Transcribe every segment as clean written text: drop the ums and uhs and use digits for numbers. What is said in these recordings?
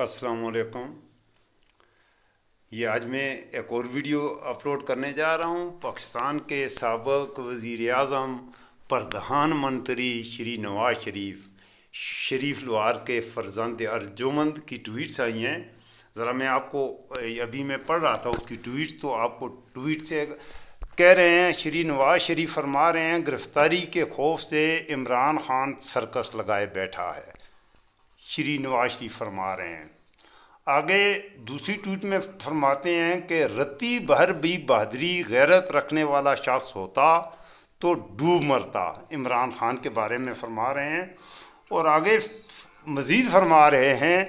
अस्सलाम वालेकुम। ये आज मैं एक और वीडियो अपलोड करने जा रहा हूँ। पाकिस्तान के साबिक़ वज़ीर आज़म प्रधानमंत्री श्री नवाज शरीफ लोहार के फ़र्जंद अर्जुमंद की ट्वीट्स आई हैं। ज़रा मैं आपको अभी मैं पढ़ रहा था उसकी ट्वीट्स, तो आपको ट्वीट से कह रहे हैं। श्री नवाज शरीफ फरमा रहे हैं, गिरफ्तारी के खौफ से इमरान खान सर्कस लगाए बैठा है। श्री नवाज शरीफ फरमा रहे हैं। आगे दूसरी ट्वीट में फरमाते हैं कि रत्ती भर भी बहादुरी गैरत रखने वाला शख्स होता तो डूब मरता। इमरान खान के बारे में फरमा रहे हैं। और आगे मज़ीद फरमा रहे हैं,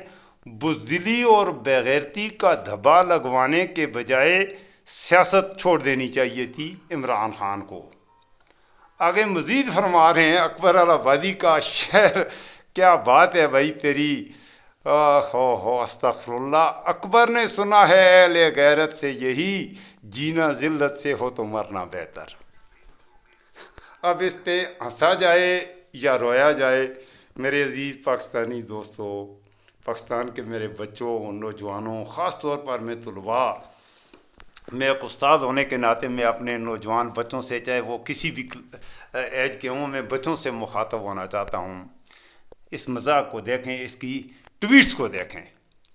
बुज़दिली और बेगैरती का धब्बा लगवाने के बजाय सियासत छोड़ देनी चाहिए थी इमरान खान को। आगे मज़ीद फरमा रहे हैं, अकबर आबादी का शहर, क्या बात है भाई तेरी, हो अस्तगफिरुल्लाह। अकबर ने सुना है अहले गैरत से यही, जीना जिल्लत से हो तो मरना बेहतर। अब इस पे हंसा जाए या रोया जाए, मेरे अजीज़ पाकिस्तानी दोस्तों, पाकिस्तान के मेरे बच्चों, नौजवानों, ख़ास तौर पर मैं तलबा, मैं एक उस्ताद होने के नाते मैं अपने नौजवान बच्चों से, चाहे वो किसी भी एज के हों, मैं बच्चों से मुखातब होना चाहता हूँ। इस मजाक को देखें, इसकी ट्वीट्स को देखें।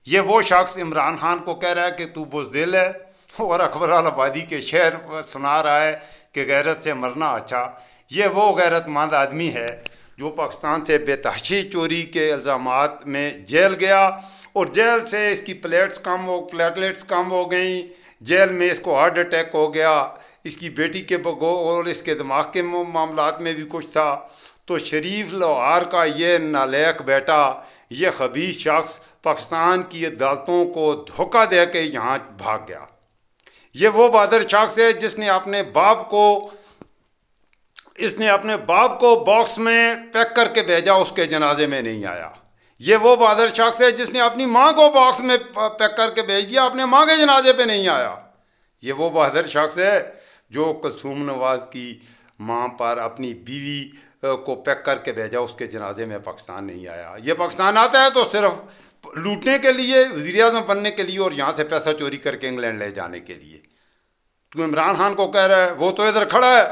ये वो शख्स इमरान खान को कह रहा है कि तू बुज़दिल है, और अकबर आबादी के शेर सुना रहा है कि गैरत से मरना अच्छा। ये वो गैरतमंद आदमी है जो पाकिस्तान से बेतहाशी चोरी के इल्ज़ामात में जेल गया, और जेल से इसकी प्लेटलेट्स कम हो गई, जेल में इसको हार्ट अटैक हो गया, इसकी बेटी के और इसके दिमाग के मामलात में भी कुछ था। तो शरीफ लोहार का ये नालायक बेटा, ये खबीस शख्स पाकिस्तान की अदालतों को धोखा दे के यहाँ भाग गया। ये वो बहादुर शख्स है जिसने अपने बाप को बॉक्स में पैक करके भेजा, उसके जनाजे में नहीं आया। ये वो बहादुर शख्स है जिसने अपनी माँ को बॉक्स में पैक करके भेज दिया, अपने माँ के जनाजे पे नहीं आया। ये वो बहादुर शख्स है जो कुलसूम नवाज की माँ पर अपनी बीवी को पैक करके भेजा, उसके जनाजे में पाकिस्तान नहीं आया। ये पाकिस्तान आता है तो सिर्फ लूटने के लिए, वज़ीर आज़म बनने के लिए, और यहाँ से पैसा चोरी करके इंग्लैंड ले जाने के लिए। तो इमरान खान को कह रहा है, वो तो इधर खड़ा है,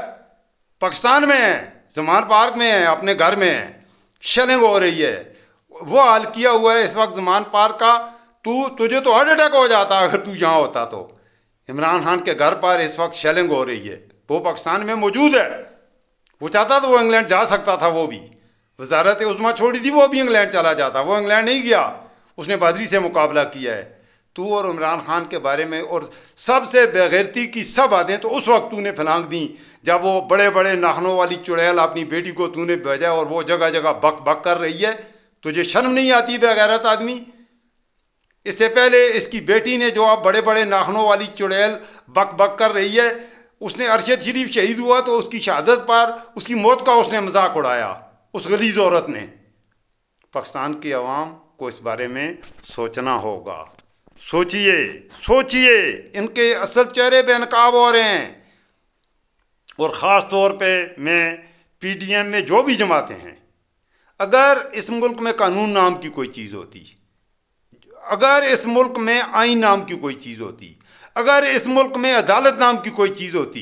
पाकिस्तान में है, ज़मान पार्क में है, अपने घर में है, शेलिंग हो रही है। वो हाल किया हुआ है इस वक्त ज़मान पार्क का। तुझे तो हार्ट अटैक हो जाता अगर तू यहाँ होता तो। इमरान खान के घर पर इस वक्त शेलिंग हो रही है, वो पाकिस्तान में मौजूद है। वो चाहता तो वो इंग्लैंड जा सकता था, वो भी वजारत उज़्मा छोड़ी थी, वो भी इंग्लैंड चला जाता, वो इंग्लैंड नहीं गया, उसने बहादुरी से मुकाबला किया है। तू और इमरान खान के बारे में और सबसे बेगैरती की सब बातें तो उस वक्त तूने फैलांग दी जब वो बड़े बड़े नाखनों वाली चुड़ैल अपनी बेटी को तूने भेजा, और वो जगह जगह बक बक कर रही है। तुझे शर्म नहीं आती बेगैरत आदमी? इससे पहले इसकी बेटी ने, जो अब बड़े बड़े नाखनों वाली चुड़ैल बक बक कर रही है, उसने अरशद शरीफ शहीद हुआ तो उसकी शहादत पर, उसकी मौत का उसने मजाक उड़ाया, उस गलीज औरत ने। पाकिस्तान की आवाम को इस बारे में सोचना होगा। सोचिए, इनके असल चेहरे बेनकाब हो रहे हैं। और ख़ास तौर पे मैं PDM में जो भी जमातें हैं, अगर इस मुल्क में कानून नाम की कोई चीज़ होती, अगर इस मुल्क में आइन नाम की कोई चीज़ होती, अगर इस मुल्क में अदालत नाम की कोई चीज़ होती,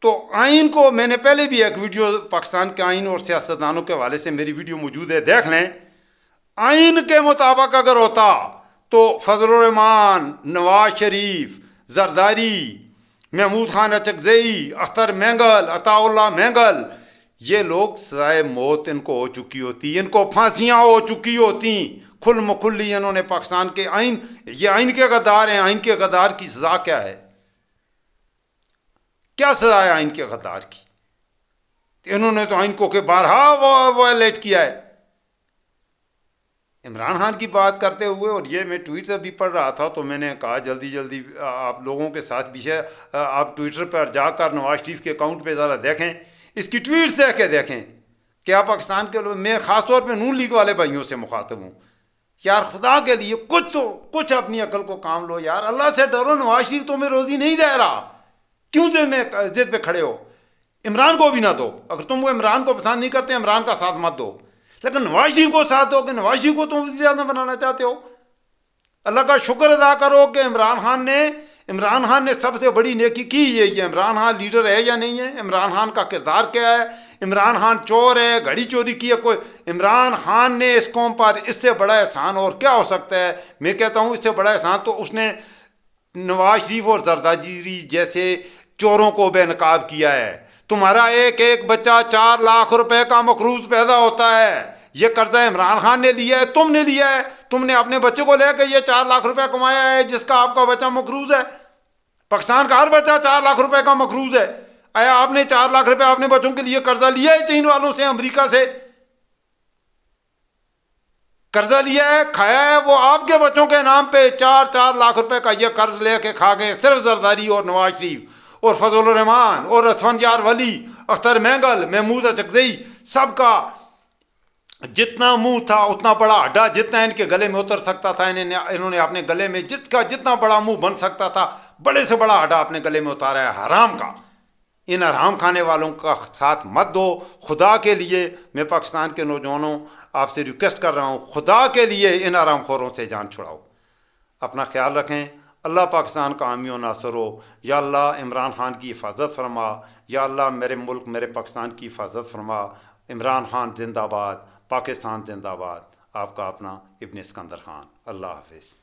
तो आइन को, मैंने पहले भी एक वीडियो पाकिस्तान के आइन और सियासतदानों के हवाले से मेरी वीडियो मौजूद है, देख लें। आइन के मुताबिक अगर होता तो फजलुर रहमान, नवाज शरीफ, जरदारी, महमूद खान अचकज़ई, अख्तर मेंगल, अताउल्लाह मेंगल, ये लोग सजाए मौत इनको हो चुकी होती, इनको फांसियाँ हो चुकी होती खुल मखुल्ली। इन्होंने पाकिस्तान के आइन, ये आइन के गद्दार हैं। आइन के गद्दार की सजा क्या है? क्या सजा है आइन के गद्दार की? इन्होंने तो आइन को के बारहा वायलेट किया है। इमरान खान की बात करते हुए, और ये मैं ट्वीट से भी पढ़ रहा था, तो मैंने कहा जल्दी आप लोगों के साथ भी है, आप ट्विटर पर जाकर नवाज शरीफ के अकाउंट पे ज़रा देखें, इसकी ट्वीट्स देखें क्या पाकिस्तान के लोग, मैं ख़ास तौर पे नून लीग वाले भाइयों से मुखातब हूँ, यार खुदा के लिए कुछ अपनी अकल को काम लो यार, अल्लाह से डरो। नवाज शरीफ तुम्हें रोज़ी नहीं दे रहा, क्यों जिद पे खड़े हो? इमरान को भी ना दो। अगर तुम वो इमरान को पसंद नहीं करते, इमरान का साथ मत दो, लेकिन नवाज शरीफ को साथ दो कि नवाज शरीफ को तुम वज़ीर आज़म बनाना चाहते हो। اللہ کا شکر ادا کرو کہ عمران خان نے سب سے بڑی نیکی کی یہ عمران خان لیڈر ہے یا نہیں ہے؟ عمران خان کا کردار کیا ہے؟ عمران خان چور ہے، گھڑی چوری کی ہے کوئی؟ عمران خان نے اس قوم پر اس سے بڑا احسان اور کیا ہو سکتا ہے؟ میں کہتا ہوں اس سے بڑا احسان تو اس نے نواز شریف اور زرداری جیسے چوروں کو بے نقاب کیا ہے۔ تمہارا ایک ایک بچہ 4 لاکھ روپے کا مقروض پیدا ہوتا ہے، یہ قرضہ عمران خان نے لیا ہے، تم نے لیا ہے۔ تم نے اپنے بچے کو لے کے یہ 4 لاکھ روپے کمایا ہے جس کا آپ کا بچہ مقروض ہے۔ پاکستان کا ہر بچہ 4 لاکھ روپے کا مقروض ہے۔ آیا آپ نے 4 لاکھ روپے اپنے بچوں کے لیے قرضہ لیا ہے چین والوں سے، امریکہ سے قرضہ لیا ہے، کھایا ہے؟ وہ آپ کے بچوں کے نام پہ 4 لاکھ روپے کا یہ قرض لے کے کھا گئے، صرف زرداری اور نواز شریف اور فضل الرحمان اور اسفندیار ولی، اختر مینگل، محمود اچکزئی، سب کا جتنا منہ تھا اتنا بڑا ہڈا جتنا ان کے گلے میں اتر سکتا تھا انہوں نے اپنے گلے میں جس کا جتنا بڑا منہ بن سکتا تھا بڑے سے بڑا ہڈا اپنے گلے میں اتارا ہے حرام کا۔ ان حرام کھانے والوں کا ساتھ مت دو، خدا کے لیے میں پاکستان کے نوجوانوں آپ سے ریکویسٹ کر رہا ہوں، خدا کے لیے ان حرام خوروں سے جان چھڑاؤ۔ اپنا خیال رکھیں، اللہ پاکستان کا حامی و ناصر ہو۔ یا اللہ عمران خان کی حفاظت فرما، یا اللہ میرے ملک میرے پاکستان کی حفاظت فرما۔ عمران خان زندہ باد، پاکستان زندہ باد۔ آپ کا اپنا ابن اسکندر خان۔ اللہ حافظ۔